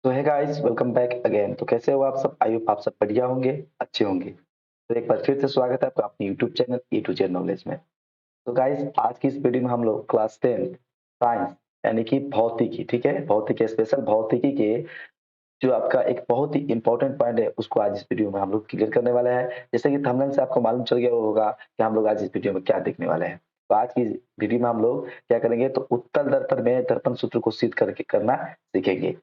तो है guys, welcome back again. तो कैसे हो आप सब? आई होप आप सब बढ़िया होंगे, अच्छे होंगे। तो एक बार फिर से स्वागत है आपका अपने YouTube channel A to Z knowledge में। तो गाइस, आज की इस वीडियो में हम लोग क्लास 10 साइंस यानी कि भौतिकी, ठीक है, भौतिकी स्पेशल भौतिकी के जो आपका एक बहुत ही इंपॉर्टेंट पॉइंट है उसको आज इस वीडियो में हम लोग क्लियर करने वाले हैं। जैसे कि थंबनेल से आपको मालूम चल गया होगा कि हम लोग आज इस वीडियो में क्या देखने वाले हैं। तो आज की वीडियो में हम लोग क्या करेंगे, तो उत्तल दर्पण में दर्पण सूत्र को सिद्ध करके करना सीखेंगे।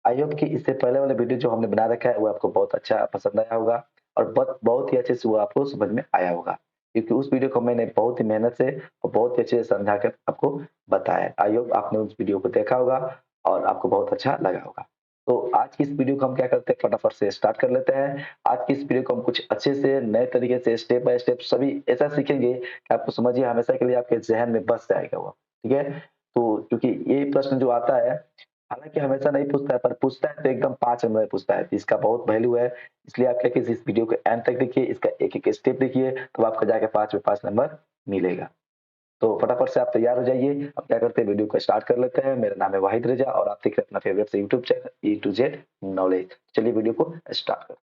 आई होप कि इससे पहले वाला वीडियो जो हमने बना रखा है वो आपको बहुत अच्छा पसंद आया होगा और बहुत ही अच्छे से वो आपको समझ में आया होगा, क्योंकि उस वीडियो को मैंने बहुत ही मेहनत से और बहुत ही अच्छे से समझा कर आपको बताया। आई होप आपने उस वीडियो को देखा होगा और आपको बहुत अच्छा लगा होगा। तो आज की इस वीडियो को हम क्या करते हैं, फटाफट से स्टार्ट कर लेते हैं। आज की इस वीडियो को हम कुछ अच्छे से नए तरीके से स्टेप बाय स्टेप सभी ऐसा सीखेंगे कि आपको समझिए हमेशा के लिए आपके जहन में बस जाएगा वो। ठीक है, तो क्योंकि ये प्रश्न जो आता है, हालाँकि हमेशा नहीं पूछता है, पर पूछता है तो एकदम 5 नंबर में पूछता है, तो इसका बहुत वैल्यू है। इसलिए आप क्या कीजिए, इस वीडियो को एंड तक देखिए, इसका एक-एक स्टेप देखिए, तो आपको जाके 5 में 5 नंबर मिलेगा। तो फटाफट से आप तैयार हो जाइए। अब क्या करते हैं, वीडियो को स्टार्ट कर लेते हैं। मेरा नाम है वाहिद रेज़ा और आप देख रहे हैं अपना फेवरेट से YouTube channel A to Z knowledge. चलिए वीडियो को स्टार्ट करते हैं।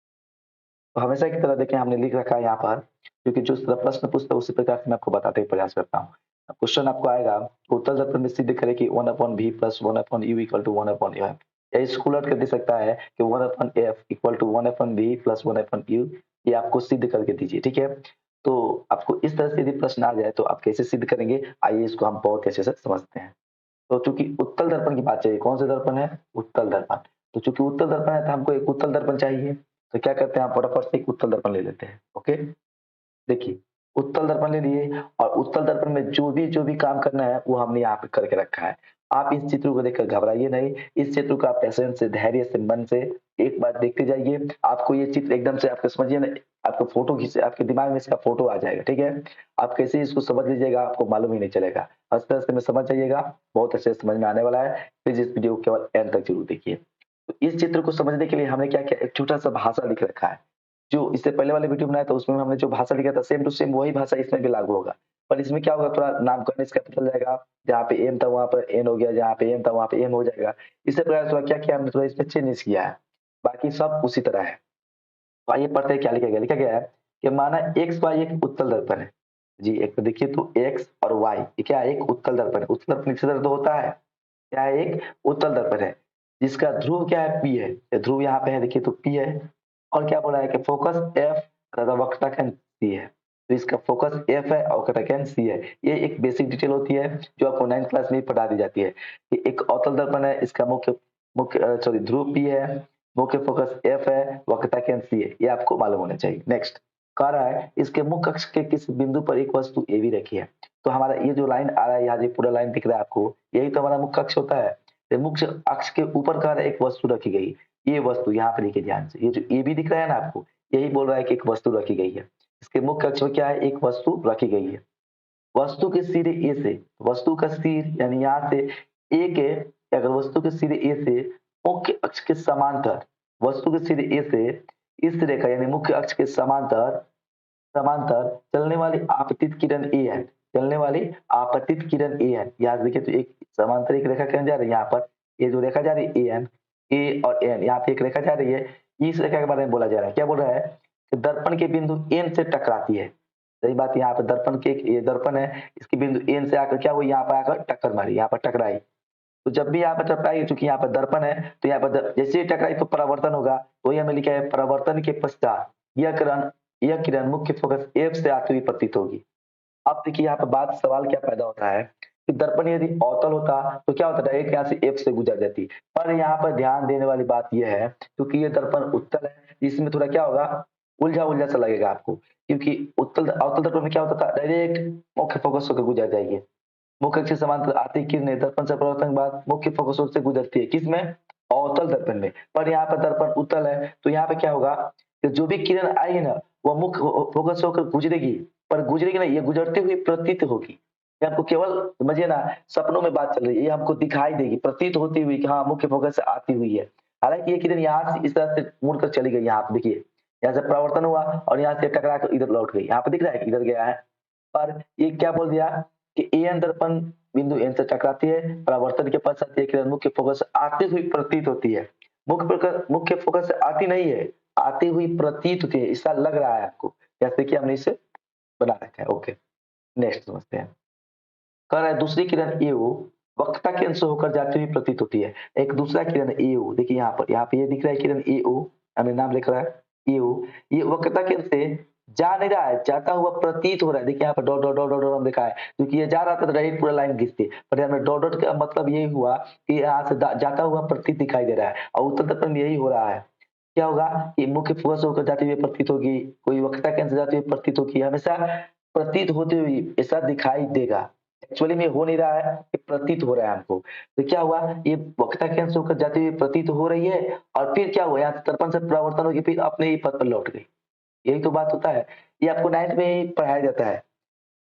तो हमेशा की तरह देखिए, हमने लिख रखा है यहाँ पर, क्योंकि जो प्रश्न पूछता है उसी प्रकार से मैं आपको बताते हुए प्रयास करता हूँ। क्वेश्चन आपको आएगा, उत्तर दर्पण में सिद्ध करें कि 1/v plus 1/u equal to 1/f। या इसको उलट कर दे सकता है कि 1/f equal to 1/v plus 1/u। ये आपको सिद्ध करके दीजिए, ठीक है। तो आपको इस तरह से यदि प्रश्न आ जाए तो आप कैसे सिद्ध करेंगे, आइए इसको हम बहुत अच्छे से समझते हैं। तो चूंकि उत्तल दर्पण की बात चाहिए, कौन से दर्पण है? उत्तल दर्पण। तो चूंकि उत्तल दर्पण है तो हमको एक उत्तल दर्पण चाहिए। तो क्या करते हैं, हम फटाफट से एक उत्तल दर्पण ले लेते हैं। ओके, देखिए, उत्तल दर्पण ले लिए और उत्तल दर्पण में जो भी काम करना है वो हमने यहाँ पे करके रखा है। आप इस चित्र को देखकर घबराइए नहीं, इस चित्र को आप पेशेंस से, धैर्य से, मन से एक बार देखते जाइए। आपको ये चित्र एकदम से आपको समझिए ना, आपको फोटो खींच, आपके दिमाग में इसका फोटो आ जाएगा, ठीक है। आप कैसे ही इसको समझ लीजिएगा, आपको मालूम ही नहीं चलेगा। हँसते-हँसते में समझ जाइएगा, बहुत अच्छे से समझ में आने वाला है। प्लीज इस वीडियो को केवल एंड तक जरूर देखिए। तो इस चित्र को समझने के लिए हमने क्या किया, एक छोटा-सा भाषा लिख रखा है। जो इससे पहले वाले वीडियो बनाया था उसमें हमने जो भाषा लिखा था सेम टू सेम वही भाषा इसमें भी लागू होगा। पर इसमें क्या होगा, थोड़ा नामकरण इसका बदल जाएगा। जहाँ पे एम था वहाँ पर एन हो गया, जहाँ पे एम था वहाँ पे एम हो जाएगा। इसी प्रकार थोड़ा क्या किया हमने, थोड़ा इसमें चेंजेस किया है। बाकी सब उसी तरह है। तो आइए पढ़ते हैं क्या लिखा गया। लिखा गया है कि माना एक्स वाई एक उत्तल दर्पण है। जी, एक तो देखिए, तो एक्स और वाई ये क्या है, एक उत्तल दर्पण है। उत्तल दर्पण किस तरह तो होता है, क्या है, एक उत्तल दर्पण है जिसका ध्रुव क्या है, पी है। ये ध्रुव यहाँ पे है, देखिए तो पी है। और क्या बोला है कि फोकस एफ तथा वक्रता सी है। तो इसका फोकस एफ है और वक्रता सी है। ये एक बेसिक डिटेल होती है जो आपको 9th क्लास में ही पढ़ा दी जाती है। ये एक अवतल दर्पण है, इसका मुख्य मुख्य सॉरी ध्रुव पी है, मुख्य फोकस एफ है, वक्रता सी है। ये आपको मालूम होना चाहिए। नेक्स्ट कह रहा है, इसके मुख्य अक्ष के किस बिंदु पर एक वस्तु ए भी रखी है। तो हमारा ये जो लाइन आ रहा है, यहाँ जो पूरा लाइन दिख रहा है आपको, यही तो हमारा मुख्य अक्ष होता है। तो मुख्य अक्ष के ऊपर कह रहा है एक वस्तु रखी गई। ये वस्तु यहाँ पे देखिए ध्यान से, ये जो ए भी दिख रहा है ना आपको, यही बोल रहा है कि एक वस्तु रखी गई है। इसके मुख्य अक्ष में क्या है, एक वस्तु रखी गई है। वस्तु के सिरे ए से, वस्तु का सिर यानी यहाँ से ए के, अगर वस्तु के सिरे ए से मुख्य अक्ष के समांतर, वस्तु के सिरे ए से इस रेखा यानी मुख्य अक्ष के समांतर समांतर चलने वाली आपतित किरण ए है। चलने वाली आपतित किरण ए है। यहाँ देखिए, तो एक समांतर एक रेखा किरण जा रही है यहाँ पर। ये जो रेखा जा रही है ए एन, ए और एन, यहाँ पे एक रेखा जा रही है। इस रेखा के बारे में बोला जा रहा है, क्या बोल रहा है कि दर्पण के बिंदु एन से टकराती है। सही बात है, यहाँ पे दर्पण के, ये दर्पण है, इसके बिंदु एन से आकर क्या हुई, यहाँ पर आकर टक्कर मारी, यहाँ पर टकराई। तो जब भी यहाँ पर टकराई, चूंकि यहाँ पर दर्पण है तो यहाँ पर जैसे ही टकराई तो परावर्तन होगा। तो ये हमें लिखा है, परावर्तन के पश्चात यह किरण मुख्य फोकस एफ से आती हुई प्रतीत होगी। अब देखिए यहाँ पे बात, सवाल क्या पैदा होता है कि दर्पण यदि अवतल होता तो क्या होता, डायरेक्ट यहाँ से एफ से गुजर जाती। पर यहाँ पर ध्यान देने वाली बात यह है, क्योंकि ये दर्पण उत्तल है, इसमें थोड़ा क्या होगा, उलझा उलझा सा लगेगा आपको। क्योंकि उत्तल अवतल दर्पण में क्या होता था, डायरेक्ट मुख्य फोकस होकर गुजर जाएगी। मुख्य अक्ष के समांतर आती किरणें दर्पण से परावर्तन के बाद मुख्य फोकस ओर से गुजरती है, किसमें, अवतल दर्पण में। पर यहाँ पर दर्पण उत्तल है तो यहाँ पे क्या होगा कि जो भी किरण आएगी ना वो मुख्य फोकस होकर गुजरेगी। पर गुजरेगी ना, ये गुजरती हुई प्रतीत होगी। ये आपको केवल समझिए ना, सपनों में बात चल रही है, ये हमको दिखाई देगी, प्रतीत होती हुई कि हाँ मुख्य फोकस से आती हुई है। हालांकि ये किरण यहाँ से इस तरह से मुड़कर चली गई, यहाँ पे देखिए, यहाँ से परावर्तन हुआ और यहाँ से टकरा कर इधर लौट गई। यहाँ पे दिख रहा है कि इधर गया है। पर ये क्या बोल दिया कि एन दर्पण बिंदु एन से टकराती है, परावर्तन के पश्चात ये किरण मुख्य फोकस से आती हुई प्रतीत होती है। मुख्य फोकस से आती नहीं है, आती हुई प्रतीत होती है, ऐसा लग रहा है आपको। जैसे कि हमने इसे बना रखा है। ओके, नेक्स्ट समझते हैं। कह रहा है दूसरी किरण एओ वक्रता केंद्र से होकर जाती हुई प्रतीत होती है। एक दूसरा किरण एओ, देखिए यहाँ पे ये दिख रहा है किरण एओ, हमने नाम लिख रहा है एओ, ये वक्रता केंद्र से जा नहीं रहा है, जाता हुआ प्रतीत हो रहा है। देखिए यहाँ पर dot dot dot dot dot लिखा है, क्योंकि ये जा रहा था तो डायरेक्ट पूरा लाइन खींचती, पर यहाँ में डॉट डॉट का मतलब यही हुआ कि यहाँ से जाता हुआ प्रतीत दिखाई दे रहा है, और उत्तर दर्पण में यही हो रहा है। क्या होगा कि मुख्य फोकस होकर जाती हुई प्रतीत होगी, कोई वक्रता केंद्र से जाती हुई प्रतीत होगी, हमेशा प्रतीत होती हुई ऐसा दिखाई देगा। एक्चुअली में हो नहीं रहा है, ये प्रतीत हो रहा है हमको। तो क्या हुआ, ये वक्रता केंद्र से होकर जाती हुई प्रतीत हो रही है, और फिर क्या हुआ, यहाँ से दर्पण से परावर्तन होगी, फिर अपने ही पथ पर लौट गई। यही तो बात होता है, ये आपको 9th में ही पढ़ाया जाता है।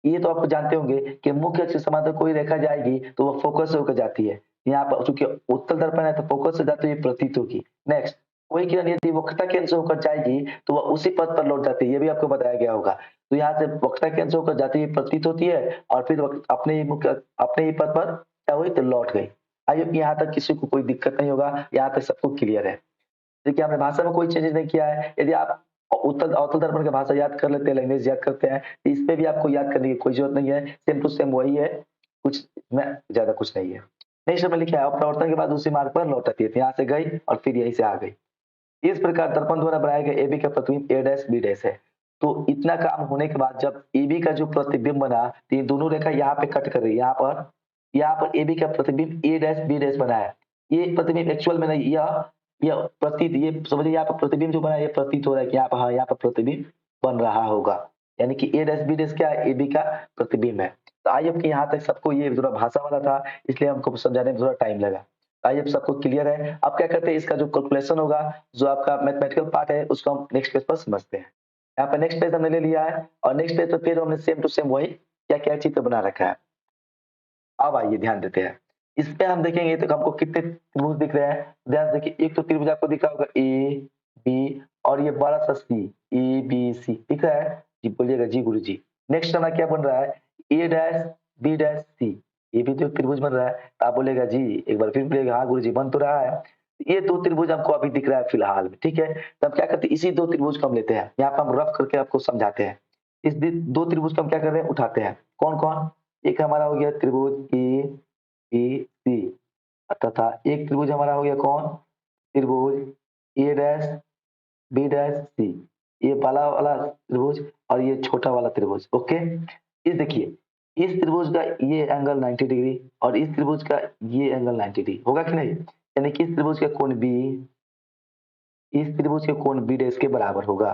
ये तो आपको जानते होंगे कि मुख्य अक्ष के समांतर कोई रेखा जाएगी तो वो फोकस से होकर जाती है। यहाँ पर चूंकि उत्तल दर्पण है तो फोकस से जाती हुई प्रतीत होगी। नेक्स्ट, कोई किरण यदि वक्रता केंद्र से होकर जाएगी तो वह उसी पथ पर लौट जाती है, ये भी आपको बताया गया होगा। तो यहाँ से वक्रता केंद्र से होकर जाती हुई प्रतीत होती है, और फिर अपने ही पथ पर क्या हुई तो लौट गई। आई होप यहाँ तक किसी को कोई दिक्कत नहीं होगा, यहाँ तक सबको क्लियर है। देखिए हमने भाषा में कोई चेंजेस नहीं किया है। यदि आप उत्तल अवतल दर्पण की भाषा याद कर लेते हैं, लैंग्वेज याद करते हैं, तो इसमें भी आपको याद करने की कोई जरूरत नहीं है, सेम टू सेम वही है, कुछ में ज्यादा कुछ नहीं है। नेक्स्ट में लिखा है अपरावर्तन के बाद उसी मार्ग पर लौटती है, तो यहाँ से गई और फिर यहीं से आ गई। इस प्रकार दर्पण द्वारा बनाए गए एबी का प्रतिबिंब ए डैश बी डैश है। तो इतना काम होने के बाद जब एबी का जो प्रतिबिंब बना, तो ये दोनों रेखा यहाँ पे कट कर रही है, यहाँ पर एबी का प्रतिबिंब ए डैश बी डैश बना है। ये प्रतिबिंब एक्चुअल में नहीं, यह प्रतीत, ये समझिए यहाँ पर प्रतिबिंब जो बना है, ये प्रतीत हो रहा है कि यहाँ पर, हाँ यहाँ पर प्रतिबिंब बन रहा होगा, यानी कि ए डैश बी डैश क्या है, एबी का प्रतिबिंब है। तो आई होप कि यहाँ तक सबको, ये थोड़ा भाषा वाला था इसलिए हमको समझाने में थोड़ा टाइम लगा। आई होप सबको क्लियर है। अब क्या करते हैं, इसका जो कैलकुलेशन होगा, जो आपका मैथमेटिकल पार्ट है, उसको हम नेक्स्ट पेज पर समझते हैं। यहाँ पे नेक्स्ट पेज हमने ले लिया है, और नेक्स्ट पेज पर फिर हमने सेम टू सेम वही क्या क्या चित्र बना रखा है। अब आइए ध्यान देते हैं, इसमें हम देखेंगे तो हमको कितने त्रिभुज दिख रहे हैं। ध्यान से देखिए, एक तो त्रिभुज आपको दिख रहा होगा ए बी, और ये बड़ा सा सी, ए बी सी दिख रहा है जी, बोलिएगा जी गुरु जी। नेक्स्ट हमारा क्या बन रहा है, A dash B dash C, ये भी तो त्रिभुज बन रहा है। तो आप बोलेगा जी, एक बार फिर बोलेगा हाँ गुरु जी बन तो रहा है। ये दो त्रिभुज हमको अभी दिख रहा है फिलहाल में, ठीक है। तो हम क्या करते हैं, इसी दो त्रिभुज को हम लेते हैं, यहाँ पर हम रफ करके आपको समझाते हैं। इस दो त्रिभुज को हम क्या कर रहे हैं, उठाते हैं। कौन कौन, एक हमारा हो गया त्रिभुज ए बी सी, तथा एक त्रिभुज हमारा हो गया कौन, त्रिभुज ए डैश बी डैश सी, ये बड़ा वाला त्रिभुज और ये छोटा वाला त्रिभुज। ओके, इस देखिए, इस त्रिभुज का ये एंगल 90 डिग्री और इस त्रिभुज का ये एंगल 90 डिग्री होगा कि नहीं, यानी कि इस त्रिभुज का कोण बी इस त्रिभुज के कोण बी डैश के बराबर होगा,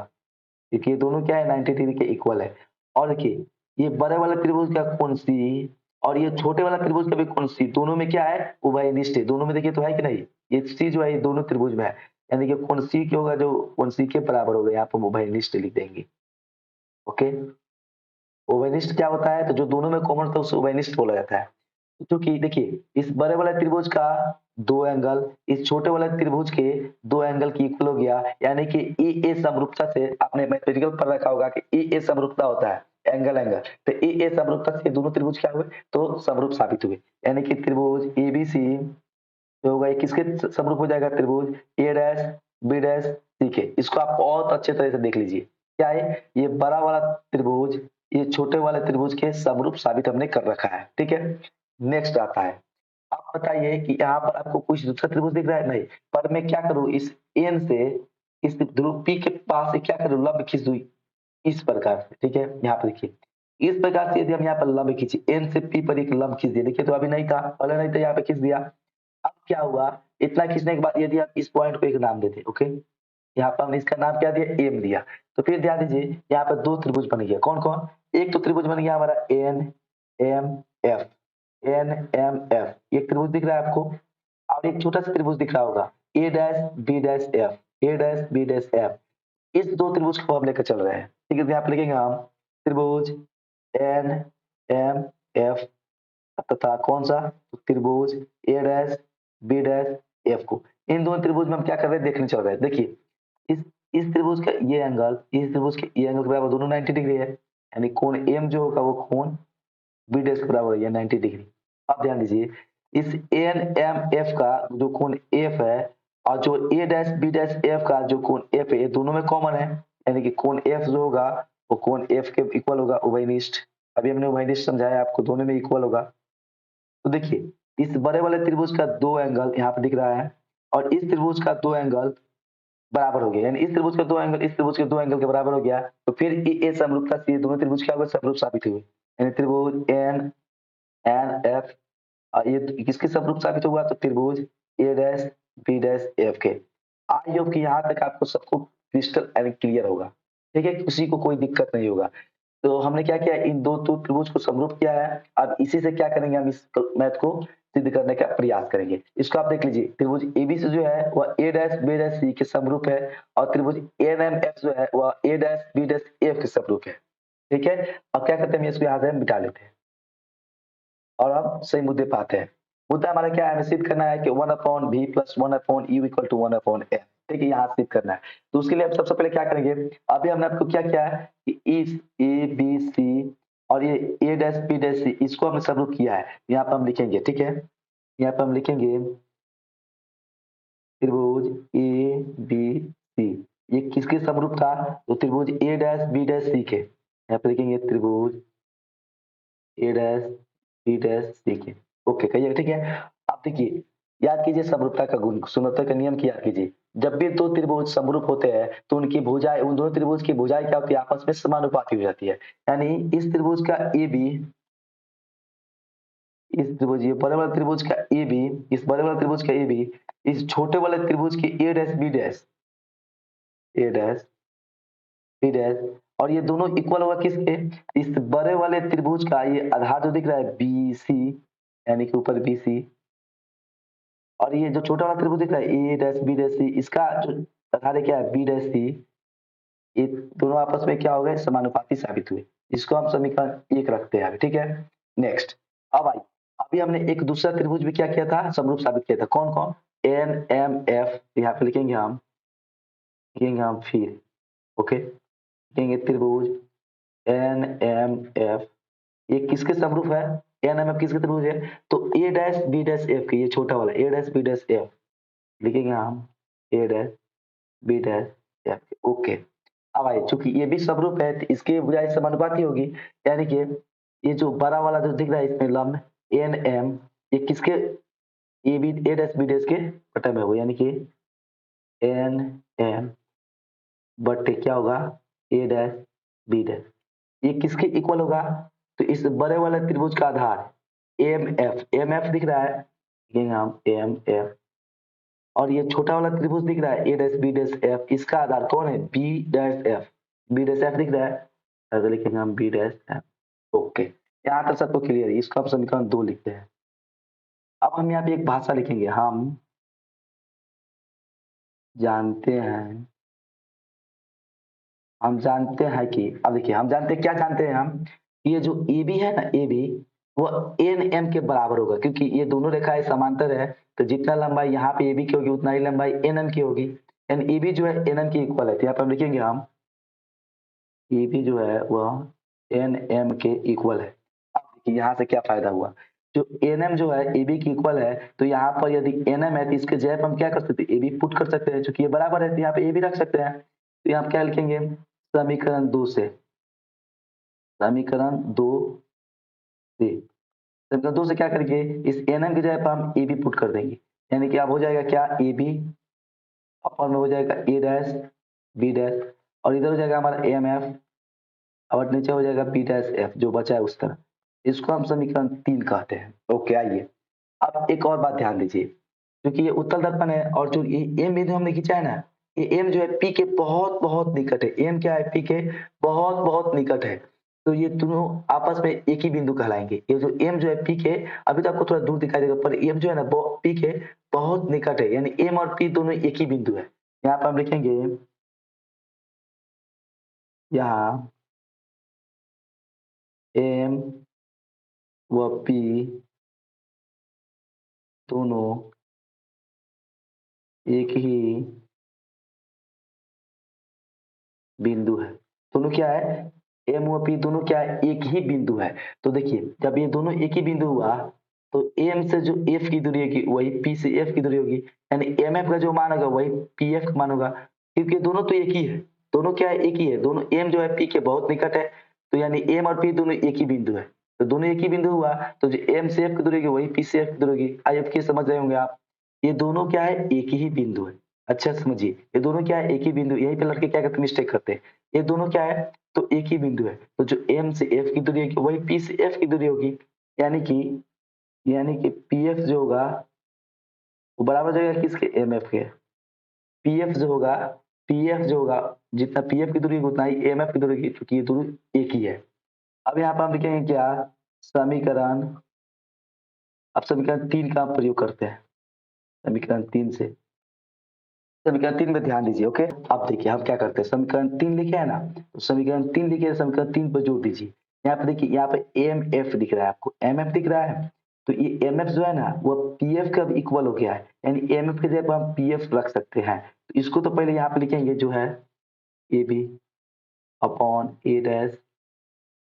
क्योंकि ये दोनों क्या है 90 डिग्री के इक्वल है। और देखिए, ये बड़े वाला त्रिभुज का कोण सी और ये छोटे वाला त्रिभुज का भी कोण सी, दोनों में क्या है, उभयनिष्ठ है। दोनों में देखिए तो है कि नहीं, ये सी जो है ये दोनों त्रिभुज में है, यानी कि कोण सी क्या होगा, जो कोण सी के बराबर होगा, यहाँ पर उभयनिष्ठ लिख देंगे। ओके, उभयनिष्ठ क्या होता है, तो जो दोनों में कॉमन था उसे उभयनिष्ठ बोला जाता है। क्योंकि देखिए, इस बड़े वाले त्रिभुज का दो एंगल इस छोटे वाले त्रिभुज के दो एंगल की इक्वल हो गया, यानी कि ए ए समरूपता से आपने मैथमेटिकल पढ़ रखा होगा कि ए ए समरूपता होता है, एंगल एंगल। तो ए ए समरूपता से दोनों त्रिभुज क्या हुए, तो समरूप साबित हुए, यानी कि त्रिभुज एबीसी जो होगा ये किसके समरूप हो जाएगा, त्रिभुज ए डैश बी डैश सी के। इसको आप बहुत अच्छे तरह से देख लीजिए, क्या है, ये बड़ा वाला त्रिभुज ये छोटे वाले त्रिभुज के समरूप साबित हमने कर रखा है, ठीक है। नेक्स्ट आता है, आप बताइए कि यहाँ पर आपको कुछ दूसरा त्रिभुज दिख रहा है, नहीं, पर मैं क्या करूँ, इस एन से इस ध्रुव पी के पास से क्या करूँ, लंब खींच दूं इस प्रकार से, ठीक है। यहाँ पर देखिए, इस प्रकार से यदि हम यहाँ पर लंब खींचे, एन से पी पर एक लंब खींच दिए, देखिए तो अभी नहीं था, पहले नहीं था, यहाँ पे खींच दिया। अब क्या हुआ, इतना खींचने के बाद यदि आप इस पॉइंट को एक नाम देते, ओके, यहाँ पर हमने इसका नाम क्या दिया, एम दिया। तो फिर ध्यान दीजिए, यहाँ पर दो त्रिभुज बन गया, कौन कौन, एक तो त्रिभुज बन गया हमारा N M F, N M F, एक त्रिभुज दिख रहा है आपको, और एक छोटा सा त्रिभुज दिख रहा होगा ए डैश बी डैश एफ, ए डैश बी डैश एफ। इस दो त्रिभुज को हम लेकर चल रहे हैं, ठीक है। यहाँ पे लिखेंगे हम त्रिभुज एन एम एफ तथा कौन सा, त्रिभुज ए डैश बी डैश एफ को, इन दोनों त्रिभुज में हम क्या कर रहे हैं, देखने चल रहे हैं। देखिए, इस इस त्रिभुज का ये एंगल इस त्रिभुज के ये एंगल के बराबर, दोनों 90 डिग्री है, यानी कोण एम जो होगा वो कोण बी डैश के बराबर है 90 डिग्री। अब ध्यान दीजिए, इस एन एम एफ का जो कोण एफ है और जो ए डैश बी डैश एफ का जो कोण एफ है ये दोनों में कॉमन है, यानी कि कोण एफ जो होगा वो कोण एफ के इक्वल होगा, उभयनिष्ठ। अभी हमने उभयनिष्ठ समझाया आपको, दोनों में इक्वल होगा। तो देखिए इस बड़े वाले त्रिभुज का 2 एंगल यहाँ पे दिख रहा है और इस त्रिभुज का 2 एंगल बराबर हो गया, यानी इस त्रिभुज का 2 एंगल इस त्रिभुज के 2 एंगल के बराबर हो गया। तो फिर ये समरूपता से ये दोनों त्रिभुज क्या हुए, समरूप साबित हुए। यानी त्रिभुज एन एन एफ, ये किसके समरूप साबित हुआ, तो त्रिभुज ए डैश बी डैश एफ के। आई होप कि यहाँ तक आपको सबको क्रिस्टल एंड क्लियर होगा, ठीक है, किसी को कोई दिक्कत नहीं होगा। तो हमने क्या किया, इन दो त्रिभुज को समरूप किया है। अब इसी से क्या करेंगे, हम इस मैथ को सिद्ध करने का प्रयास करेंगे। इसको आप देख लीजिए, त्रिभुज एबीसी जो है वह ए डैश बी डैश सी के समरूप है और त्रिभुज एनएमएफ जो है वह ए डैश बी डैश एफ के समरूप है। ठीक है, अब क्या करते हैं, हम इसको यहाँ से मिटा लेते हैं और हम सही मुद्दे पे आते हैं। मुद्दा हमारा क्या है, हमें सिद्ध करना है कि 1/v plus 1/u equal to 1/n। ठीक है, यहाँ सिद्ध करना है। तो उसके लिए हम सबसे पहले क्या करेंगे, अभी हमने आपको क्या किया है कि इस ए बी सी और ये ए डैश बी डैश सी इसको हमने समरूप किया है। यहाँ पर हम लिखेंगे, ठीक है, यहाँ पर हम लिखेंगे त्रिभुज ए बी सी, ये किसके समरूप था, तो त्रिभुज ए डैश बी डैश सी के। यहाँ पे लिखेंगे त्रिभुज ए डैश बी डैश सी के। ओके कहिए, ठीक है। आप देखिए, याद कीजिए समरूपता का गुण, समरूपता का नियम की याद कीजिए। जब भी दो त्रिभुज समरूप होते हैं तो उनकी भुजाएं, उन दोनों त्रिभुज की भुजाएं क्या होती है, आपस में समानुपाती हो जाती है। यानी इस त्रिभुज का ए बी, इस त्रिभुज ये बड़े वाले त्रिभुज का ए बी, इस बड़े वाले त्रिभुज का ए बी इस छोटे वाले त्रिभुज की ए डैश बी डैश, ए डैश बी डैश, और ये दोनों इक्वल होगा किसके, इस बड़े वाले त्रिभुज का ये आधार जो दिख रहा है बी सी, यानी कि ऊपर बी सी, और ये जो छोटा वाला त्रिभुज दिख रहा है ए डैश बी डैश सी, इसका जो आधार क्या है बी डैश सी, ये दोनों आपस में क्या हो गए, समानुपाती साबित हुए। इसको हम समीकरण 1 रखते हैं, ठीक है। नेक्स्ट, अब आई, अभी हमने एक दूसरा त्रिभुज भी क्या किया था, समरूप साबित किया था। कौन कौन, एन एम एफ, यहाँ पे लिखेंगे हम फिर, ओके, लिखेंगे त्रिभुज एन एम एफ, ये किसके समरूप है, एन एम एफ किसके त्रिभुज है, तो A dash B dash F के, ये छोटा वाला A dash B dash F, लिखेंगे हम A dash B dash F, okay. अब आइए, चूंकि ये भी समरूप है तो इसके बजाय समानुपाती होगी, यानी कि ये जो बड़ा वाला जो दिख रहा है इसमें लंब एन एम, ये किसके, A B A dash B dash के बटा में होगा, यानी कि एन एम बटे क्या होगा, ए डैश बी डैश, ये किसके इक्वल होगा, तो इस बड़े वाले त्रिभुज का आधार एम एफ दिख रहा है, लिखेंगे हम एम एफ, और ये छोटा वाला त्रिभुज दिख रहा है A dash B dash F, इसका आधार कौन है, B dash F, B dash F दिख रहा है, तो लिखेंगे हम बी डैश एफ। ओके, यहाँ तक सबको क्लियर है। इसको हम समीकरण 2 लिखते हैं। अब हम यहाँ पे एक भाषा लिखेंगे, जानते हैं हम जानते हैं कि, अब देखिए हम जानते हैं, क्या जानते हैं हम, ये जो ए बी है ना, ए बी वो एन एम के बराबर होगा, क्योंकि ये दोनों रेखाएं समांतर है। तो जितना लंबाई यहाँ पे ए बी की होगी उतना ही लंबाई एन एम की होगी, एंड ए बी जो है एन एम की इक्वल है। तो यहाँ पे हम लिखेंगे हम ए बी जो है वह एन एम के इक्वल है। अब देखिए यहाँ से क्या फायदा हुआ, जो एन एम जो है ए बी की इक्वल है, तो यहाँ पर यदि एन एम है तो इसके जगह पर हम क्या कर सकते हैं, ए बी पुट कर सकते हैं, क्योंकि ये बराबर है तो यहाँ पे ए बी रख सकते हैं। तो यहाँ पे क्या लिखेंगे, समीकरण 2 से, समीकरण 2 से, समीकरण 2 से क्या करेंगे, इस एन एम की जगह पर हम ए बी पुट कर देंगे, यानी कि अब हो जाएगा क्या, ए बी अपर में हो जाएगा ए डैश बी डैश, और इधर हो जाएगा हमारा एम एफ, और नीचे हो जाएगा बी डैश एफ जो बचा है उस तरह। इसको हम समीकरण 3 कहते हैं। ओके, आइए अब एक और बात ध्यान दीजिए, क्योंकि ये उत्तल दर्पण है और जो ये एम बिंदु हमने खींचा है ना, ये एम जो है पी के बहुत बहुत निकट है, एम क्या है, पी के बहुत बहुत निकट है। तो ये दोनों आपस में एक ही बिंदु कहलाएंगे। ये जो एम जो है पी के, अभी तो आपको थोड़ा दूर दिखाई देगा, पर एम जो है ना पी के बहुत निकट है, यानी एम और पी दोनों एक ही बिंदु है। यहाँ पर हम लिखेंगे, यहाँ एम व पी दोनों एक ही बिंदु है। दोनों क्या है, एम व पी दोनों क्या है, एक ही बिंदु है। तो देखिए जब ये दोनों एक ही बिंदु हुआ तो एम से जो एफ की दूरी होगी वही पी से एफ की दूरी होगी, यानी एम एफ का जो मान होगा वही पी एफ का मान होगा, क्योंकि दोनों तो एक ही है, दोनों क्या है, एक ही है, दोनों एम जो है पी के बहुत निकट है, तो यानी एम और पी दोनों एक ही बिंदु है, तो दोनों एक ही बिंदु हुआ, तो जो एम से एफ की दूरी होगी वही पी से एफ की दूरी होगी। आई एफ की समझ रहे होंगे आप, ये दोनों क्या है, एक ही बिंदु है। अच्छा समझिए, ये दोनों क्या है, एक ही बिंदु, यहीं पे लड़के क्या करते हैं, मिस्टेक करते हैं, ये दोनों क्या है, तो एक ही बिंदु है, तो जो एम से एफ की दूरी होगी वही पी से एफ की दूरी होगी, यानी कि पी एफ जो होगा वो बराबर हो जाएगा किसके, एम एफ के। पीएफ जो होगा, पीएफ जो होगा, जितना पीएफ की दूरी होगी उतना ही एमएफ की दूरी होगी, क्योंकि ये दूरी एक ही है। अब यहाँ पर हम लिखेंगे क्या, समीकरण, अब समीकरण 3 का प्रयोग करते हैं, समीकरण 3 से, समीकरण 3 में ध्यान दीजिए। ओके, अब देखिए हम क्या करते हैं, समीकरण 3 लिखे है ना, तो समीकरण 3 लिखे, समीकरण 3 पर जोड़ दीजिए। यहाँ पे देखिए, यहाँ पे एम एफ दिख रहा है आपको, एम एफ दिख रहा है, तो ये एम एफ जो है ना वो पी एफ का इक्वल हो गया है, यानी एम एफ की जगह पर हम पी एफ रख सकते हैं, तो इसको तो पहले यहाँ पे लिखेंगे जो है A B upon A dash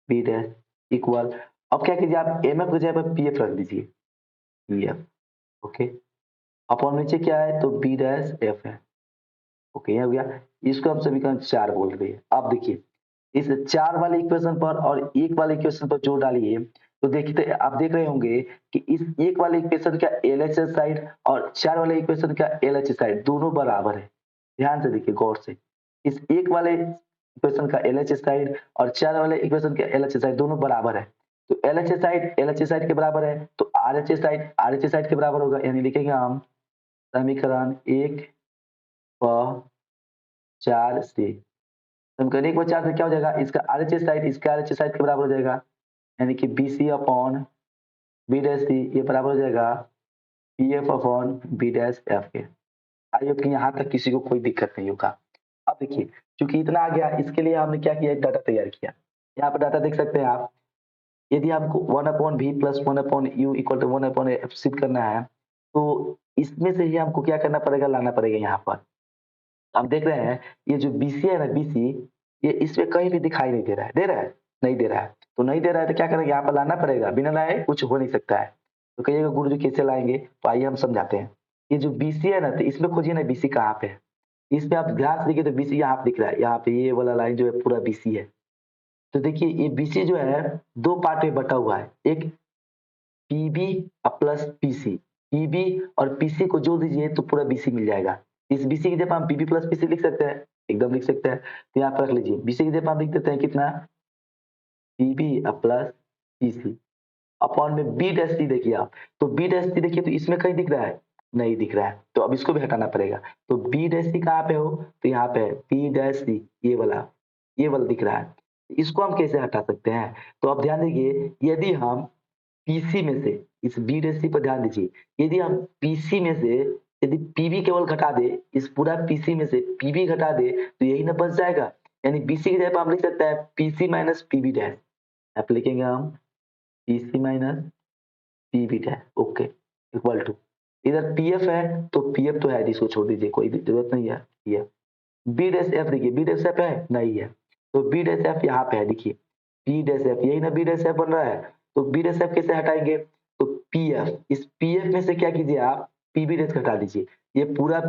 B dash equal, अब क्या कीजिए आप एम एफ की जगह पर पी एफ रख दीजिए, पी एफ। ओके, अपॉन नीचे क्या है, तो बी डैश एफ है। ओके, ये हो गया, इसको हम समीकरण 4 बोल रहे हैं। अब देखिए, इस 4 वाले इक्वेशन पर और 1 वाले इक्वेशन पर जोड़ डालिए, तो देखते आप देख रहे होंगे कि इस 1 वाले इक्वेशन का एलएचएस साइड और 4 वाले इक्वेशन का एलएचएस साइड दोनों बराबर है। ध्यान से देखिए, गौर से, इस 1 वाले इक्वेशन का एलएचएस साइड और 4 वाले इक्वेशन का एलएचएस साइड दोनों बराबर है, तो एलएचएस साइड के बराबर है, तो आरएचएस साइड के बराबर होगा, यानी लिखेंगे हम समीकरण 1 व 4 से, समीकरण 1 व 4 से क्या हो जाएगा, इसका आरएचएस साइड इसका आरएचएस साइड के बराबर हो जाएगा, यानी कि B C upon B dash C, ये बराबर हो जाएगा P F upon B dash F के। आई होप कि यहाँ तक किसी को कोई दिक्कत नहीं होगा। अब देखिए, चूंकि इतना आ गया, इसके लिए हमने क्या किया, एक डाटा तैयार किया। यहाँ पर डाटा देख सकते हैं आप, यदि आपको 1 upon V plus 1 upon U equal to 1 upon F सिद्ध करना है, तो इसमें से ही हमको क्या करना पड़ेगा, लाना पड़ेगा यहाँ पर। हम देख रहे हैं ये जो बीसी है ना, बीसी, ये इसमें कहीं भी दिखाई नहीं दे रहा है, दे रहा है, नहीं दे रहा है, तो नहीं दे रहा है तो क्या करेंगे, यहाँ पर लाना पड़ेगा, बिना लाए कुछ हो नहीं सकता है। तो कहिएगा गुरुजी कैसे लाएंगे, तो आइए हम समझाते हैं। ये जो बीसी है ना, तो इसमें खोजिए ना बीसी कहाँ पे है, इसमें आप ध्यान से देखिए, तो बीसी यहाँ पे दिख रहा है, यहाँ पे ये वाला लाइन जो है पूरा बीसी है। तो देखिए ये बीसी जो है दो पार्ट में बटा हुआ है, एक पीबी प्लस पीसी, पीबी और पीसी को जोड़ दीजिए तो पूरा बीसी मिल जाएगा। इस बीसी की जगह हम पीबी प्लस पीसी लिख सकते हैं, एकदम लिख सकते हैं, तो यहाँ पर रख लीजिए, बीसी की जगह हम लिख देते हैं कितना, पीबी प्लस पीसी अपॉन में बी डैश सी, देखिए आप, तो बी डैश सी देखिए, तो इसमें कहीं दिख रहा है, नहीं दिख रहा है, तो अब इसको भी हटाना पड़ेगा। तो बी डैश सी कहाँ पे हो, तो यहाँ पे है बी डैश सी, ये वाला दिख रहा है, इसको हम कैसे हटा सकते हैं, तो अब ध्यान दीजिए, यदि हम पीसी में से, इस बी डैश सी पर ध्यान दीजिए, यदि हम पीसी में से यदि पीबी केवल घटा दे, इस पूरा पीसी में से पीबी घटा दे, तो यही ना बच जाएगा, यानी बीसी की जगह पर हम लिख सकते हैं पीसी माइनस पीबी डैश, यहाँ पे लिखेंगे हम PC minus PV dash, okay, equal to, इधर पीएफ है तो पीएफ तो है, इसको छोड़ दीजिए, कोई जरूरत नहीं है, पीएफ, बी डैश एफ देखिए, बी डैश एफ है, नहीं है, तो बी डैश एफ यहाँ पे है, देखिए बी डैश एफ, यही ना बी डैश एफ बन रहा है, तो बी डैश एफ कैसे हटाएंगे, तो पीएफ, इस पीएफ में से क्या कीजिए आप, पीबी डैश हटा दीजिए, ये पूरा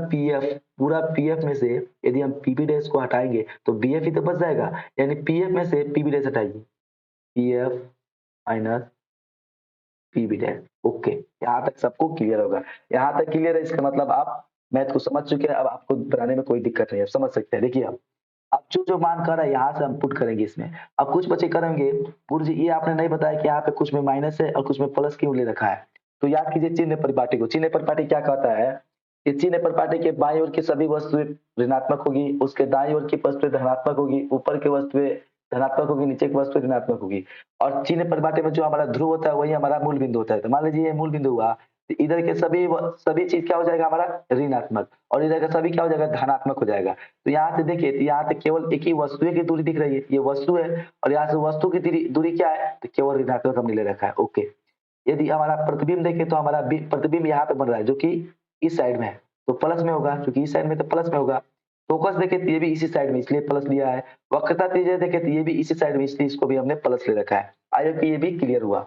पीएफ में से यदि हम पीबी डैश को हटाएंगे तो बीएफ ही तो बच जाएगा, यानी पीएफ में से पीबी डैश हटाइए, PF minus PB dash, okay, यहाँ तक सबको क्लियर होगा, यहाँ तक क्लियर है, इसका मतलब आप मैथ को समझ चुके हैं, अब आपको बनाने में कोई दिक्कत नहीं है, समझ सकते हैं। देखिए अब जो मान कर रहा है यहाँ से हम पुट करेंगे इसमें, अब कुछ बच्चे करेंगे, गुरु जी ये आपने नहीं बताया कि यहाँ पे कुछ में माइनस है और कुछ में प्लस क्यों ले रखा है, तो याद कीजिए चिन्ह परिपाटी को, चिन्ह परिपाटी क्या कहता है, कि चिन्ह परिपाटी के बाईं ओर की सभी वस्तुएं ऋणात्मक होगी, उसके दाईं ओर की वस्तुएं धनात्मक होगी, ऊपर की वस्तुएं धनात्मक होगी, नीचे की वस्तुएं ऋणात्मक होगी, और चिन्ह परिपाटी में जो हमारा ध्रुव होता है वही हमारा मूल बिंदु होता है, तो मान लीजिए ये मूल बिंदु हुआ, तो इधर के सभी चीज क्या हो जाएगा हमारा ऋणात्मक, और इधर का सभी क्या हो जाएगा, धनात्मक हो जाएगा। तो यहाँ से देखिए, तो यहाँ से केवल एक ही वस्तु की दूरी दिख रही है, ये वस्तु है, और यहाँ से वस्तु की दूरी क्या है, तो केवल ऋणात्मक हमने ले रखा है, ओके। यदि हमारा प्रतिबिंब देखें तो हमारा प्रतिबिंब यहाँ पे बन रहा है, जो कि इस साइड में है, तो प्लस में होगा, क्योंकि इस साइड में तो प्लस में होगा। फोकस देखे तो ये भी इसी साइड में, इसलिए प्लस लिया है। वक्रता त्रिज्या देखे तो ये भी इसी साइड में, इसलिए इसको भी हमने प्लस ले रखा है। आई होप कि ये भी क्लियर हुआ।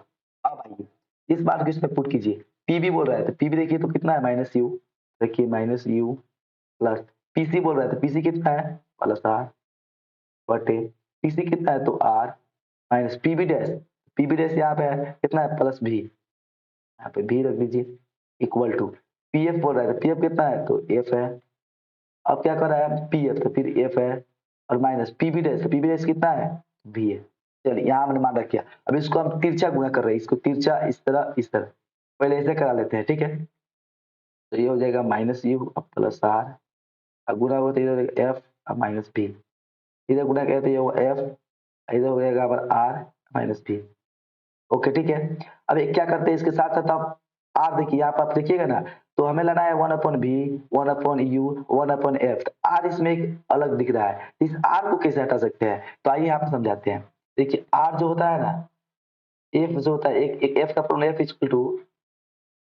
अब आइए, इस बात को इसमें पुट कीजिए। पीबी बोल रहा है तो पीबी देखिए तो कितना है माइनस यू, देखिए माइनस यू प्लस पीसी बोल रहा है तो पीसी कितना है प्लस आर बटे पीसी कितना है तो आर माइनस पीबी डैश यहाँ पे है कितना है प्लस भी, यहाँ पे भी रख दीजिए इक्वल टू पीएफ बोल रहा है तो पीएफ कितना है तो एफ है। अब क्या कर रहा है पीएफ तो फिर एफ है और माइनस पीबी डैश कितना है भी है। चलिए यहाँ हमने मान रखा। अब इसको हम तिरछा गुणा कर रहे हैं, इसको तिरछा इस तरह पहले ऐसे करा लेते हैं, ठीक है। तो ये हो जाएगा माइनस यू प्लस आर, गुणा होता है इधर एफ और माइनस बी, इधर गुणा कहते हैं वो एफ, इधर हो जाएगा आर माइनस बी। ओके ठीक है। अब एक क्या करते हैं इसके साथ साथ आप आर देखिए, यहाँ पर आप देखिएगा ना तो हमें लेना है 1/v 1/u 1/f। आर इसमें एक अलग दिख रहा है, इस आर को कैसे हटा सकते हैं तो आइए यहाँ पे समझाते हैं। देखिए आर जो होता है ना, एफ जो होता है एक एफ का formula F equal to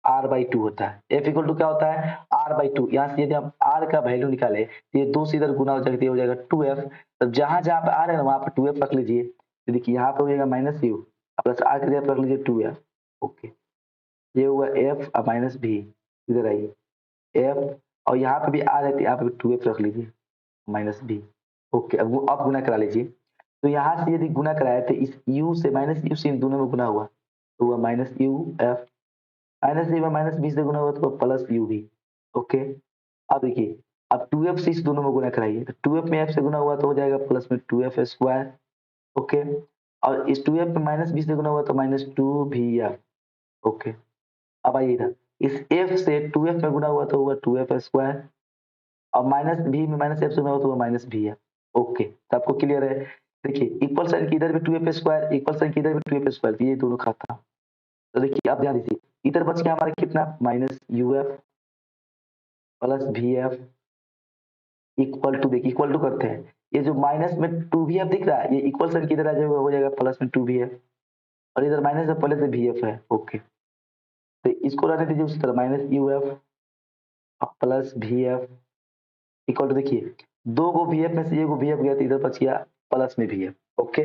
R by two होता है। एफ इक्वल टू क्या होता है आर बाई टू। यहाँ से यदि हम आर का वैल्यू निकाले तो ये दो से इधर गुना हो जाएगा, ये हो जाएगा 2f। तब जहां जहां पे आर है ना वहां पे 2f रख लीजिए। तो देखिए यहाँ पे हो जाएगा माइनस यू प्लस आर की जगह रख लीजिए 2f। ओके ये हुआ एफ और माइनस भी, इधर आइए एफ और यहाँ पे भी आर है तो यहाँ पे 2f रख लीजिए माइनस बी। ओके अब गुना करा लीजिए। तो यहाँ से यदि गुना कराए तो इस u से माइनस यू से इन दोनों में गुना हुआ तो हुआ minus U F, minus U minus B से गुना हुआ तो प्लस यू भी। ओके अब देखिए अब 2f से इस दोनों में गुना कराइए तो 2f में f से गुना हुआ तो हो जाएगा प्लस में 2f स्क्वायर। ओके और इस 2f में माइनस बी से गुना हुआ तो माइनस 2vf। ओके अब आइए इधर इस f से 2f में गुना हुआ तो हुआ 2f स्क्वायर और माइनस v में माइनस f से गुना हुआ तो हुआ माइनस vf। ओके तो आपको क्लियर है। देखिए इक्वल साइन की इधर भी 2f स्क्वायर, इक्वल साइन की इधर भी 2f स्क्वायर, ये दोनों खाता। तो देखिए आप ध्यान दीजिए इधर बच गया हमारा कितना minus uf plus vf equal to, देखिए इक्वल टू करते हैं, ये जो माइनस में 2vf दिख रहा है ये इक्वल साइन किधर आ जाएगा हो जाएगा प्लस में 2vf और इधर माइनस में पहले से vf है। ओके तो इसको रहने दीजिए उसी तरह minus uf plus vf equal to, देखिए दो गो vf में से एक गो vf गया तो इधर बच गया प्लस में vf। ओके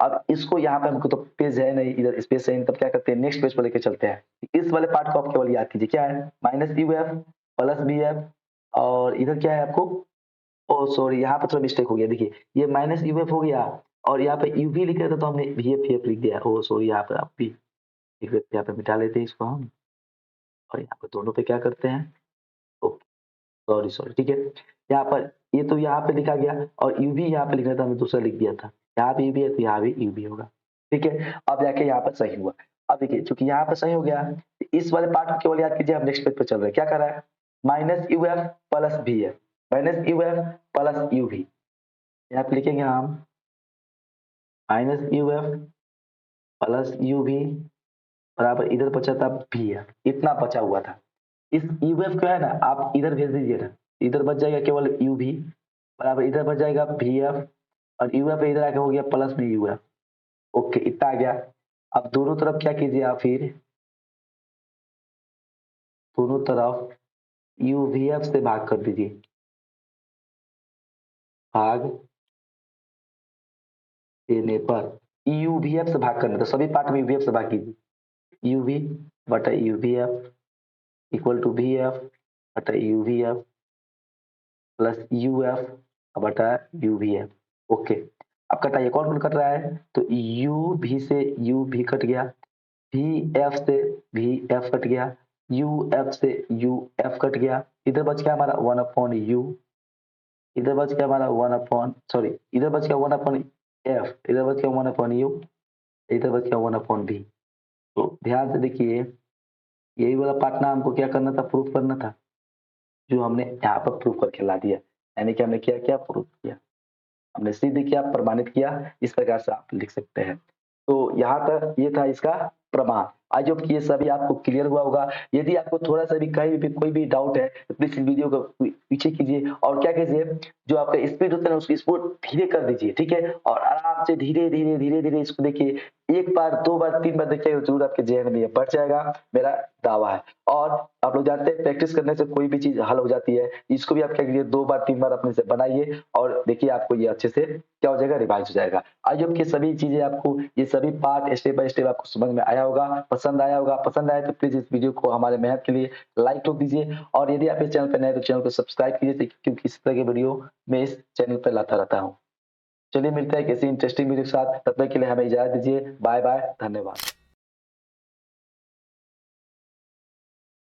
अब इसको यहाँ पे हमको तो पेज है नहीं, इधर स्पेस है नहीं, तब क्या करते हैं नेक्स्ट पेज पर लेके चलते हैं। इस वाले पार्ट को आप केवल याद कीजिए क्या है माइनस uf प्लस vf और इधर क्या है आपको, ओ सॉरी यहाँ पे थोड़ा मिस्टेक हो गया। देखिए ये माइनस यूएफ हो गया और यहाँ पे यूवी लिख रहा था तो हमने वीएफ लिख दिया। ओ सॉरी यहाँ पे आप भी लिख देते, यहाँ पे मिटा लेते हैं इसको हम और यहाँ पे दोनों पे क्या करते हैं, ओके सॉरी सॉरी ठीक है। यहाँ पर ये तो यहाँ पे लिखा गया और यूवी यहाँ पे लिखना था, हमने दूसरा लिख दिया था। यहाँ पे यूवी है तो यहाँ भी यूवी होगा, ठीक है। अब जाके यहाँ पर सही हुआ। अब देखिए चूंकि यहाँ पर सही हो गया इस वाले पार्ट को केवल याद कीजिए। हम नेक्स्ट पेज पे चल रहे हैं, क्या कर रहा है minus UF plus V F, minus UF plus UV, यहाँ पे लिखेंगे हम माइनस यूएफ प्लस यूवी बराबर इधर बचा था भी है, इतना बचा हुआ था। इस यूएफ क्या है ना आप इधर भेज दीजिए ना, इधर बच जाएगा केवल यूवी बराबर इधर बच जाएगा वीएफ और यूएफ इधर आके हो गया प्लस में यूएफ। ओके इतना आ गया। अब दोनों तरफ क्या कीजिए आप फिर दोनों तरफ यूवीएफ से भाग कर दीजिए, भाग देने पर यूवीएफ से भाग करना तो सभी पार्ट में यूवीएफ से भाग कीजिए। यूवी बटा UVF equal to V F बटा you V F plus U F बटा यू वी एफ। ओके अब कटाइए कौन कौन कट रहा है तो यू भी से यू भी कट गया, वी एफ से वी एफ कट गया, यू एफ से यू एफ कट गया, इधर बच गया हमारा 1/u, इधर बच गया हमारा 1 सॉरी इधर बच गया 1/f, इधर बच गया 1/u, इधर बच गया 1/v। तो ध्यान से देखिए यही वाला पार्ट ना हमको क्या करना था प्रूफ करना था, जो हमने यहाँ पर प्रूफ करके ला दिया। यानी कि हमने क्या किया प्रूफ किया, हमने सिद्ध किया प्रमाणित किया, इस प्रकार से आप लिख सकते हैं। तो यहाँ तक ये था इसका प्रमाण। आई होप कि ये सभी आपको क्लियर हुआ होगा। यदि आपको थोड़ा सा भी कहीं भी कोई भी डाउट है तो प्लीज इस वीडियो को पीछे कीजिए और क्या कीजिए जो आपका स्पीड होता है ना उसकी स्पीड धीरे कर दीजिए, ठीक है। और आराम से धीरे धीरे धीरे धीरे इसको देखिए एक बार, 2 बार, 3 बार देखिएगा ज़रूर आपके ज़हन में ये बैठ जाएगा, मेरा दावा है। और आप लोग जानते हैं प्रैक्टिस करने से कोई भी चीज़ हल हो जाती है। इसको भी आप क्या कीजिए 2 बार, 3 बार अपने से बनाइए और देखिए आपको ये अच्छे से क्या हो जाएगा रिवाइज़ हो जाएगा। आई होप कि सभी चीज़ें आपको ये सभी पार्ट स्टेप बाय स्टेप आपको समझ में आया होगा, पसंद आया होगा। पसंद आया तो प्लीज़ इस वीडियो को हमारे मेहनत के लिए लाइक ठोक दीजिए और यदि आप इस चैनल पे नए हैं तो चैनल को सब्सक्राइब कीजिए क्योंकि इस तरह के वीडियो मैं इस चैनल पे लाता रहता हूँ। चलिए मिलते हैं किसी इंटरेस्टिंग वीडियो के साथ, तब तक के लिए हमें इजाज़त दीजिए। बाय बाय, धन्यवाद।